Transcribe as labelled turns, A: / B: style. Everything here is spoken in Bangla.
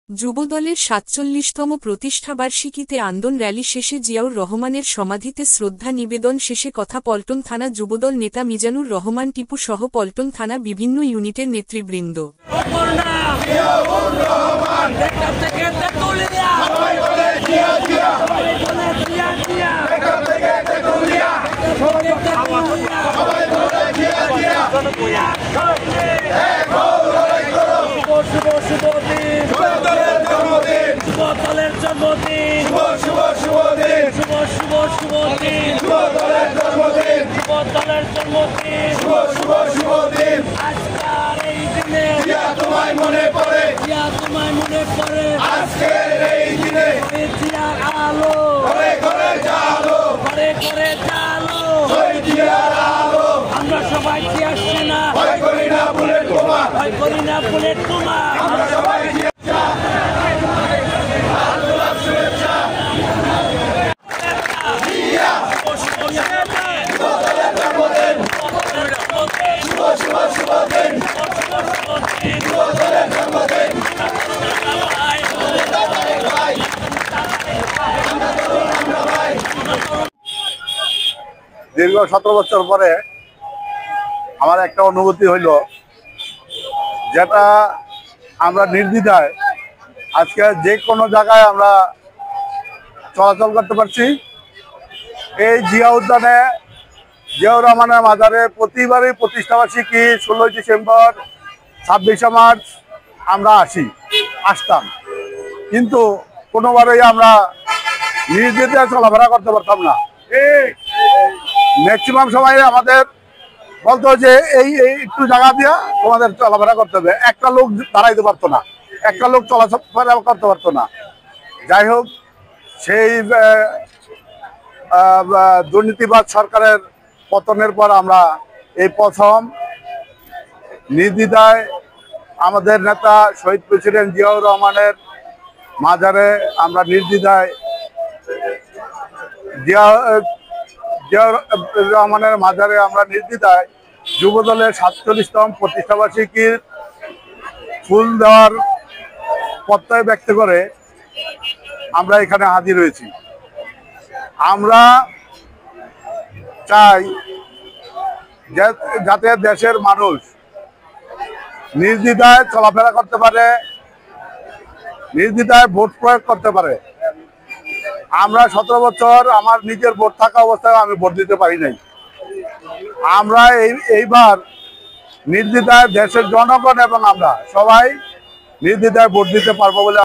A: যুবদলের ৪৭তম প্রতিষ্ঠাবার্ষিকীতে আন্দোলন র্যালি শেষে জিয়াউর রহমানের সমাধিতে শ্রদ্ধা নিবেদন শেষে কথা পল্টন থানা যুবদল নেতা মিজানুর রহমান টিপু সহ পল্টন থানা বিভিন্ন ইউনিটের নেতৃবৃন্দ।
B: আমরা সবাই কি আসছে না, ভয় করি না বুলেট বোমা, ভয় করি না বুলেট বোমা। আমরা সবাই
C: দীর্ঘ 17 বছর পরে আমার একটা অনুভূতি হইল, যেটা আমরা নির্দ্বিধায় আজকে যে কোনো জায়গায় আমরা চলাচল করতে পারছি। এই জিয়া উদ্যানে জিয়াউর রহমানের মাজারে প্রতিবারই প্রতিষ্ঠাবার্ষিকী 16 ডিসেম্বর 26শে মার্চ আমরা আসতাম, কিন্তু কোনোবারই আমরা নির্দ্বিধায় চলাফেরা করতে পারতাম না। ম্যাক্সিমাম সময় আমাদের বলতো যে এই একটু জায়গা দিয়া তোমাদের চলাফেরা করতে হবে, একটা লোক দাঁড়াইতে পারতো না, একটা লোক চলাফেরা করতে পারতো না। যাই হোক, সেই দুর্নীতিবাদ সরকারের পতনের পর আমরা এই প্রথম নির্দ্বিধায় আমাদের নেতা শহীদ প্রেসিডেন্ট জিয়াউর রহমানের মাজারে আমরা নির্দ্বিধায় জিয়াউর রহমানের মাজারে আমরা নির্দ্বিধায় যুবদলের ৪৭তম প্রতিষ্ঠাবার্ষিকীর ফুল দেওয়ার প্রত্যয় ব্যক্ত করে আমরা এখানে হাজির হয়েছি। আমরা চাই যাতে দেশের মানুষ নির্দ্বিধায় চলাফেরা করতে পারে, নির্দ্বিধায় ভোট প্রয়োগ করতে পারে। আমরা 17 বছর আমার নিজের ভোট থাকা অবস্থায় আমি ভোট দিতে পারি নাই। আমরা এইবার নির্দ্বিধায় দেশের জনগণ এবং আমরা সবাই নির্দ্বিধায় ভোট দিতে পারবো বলে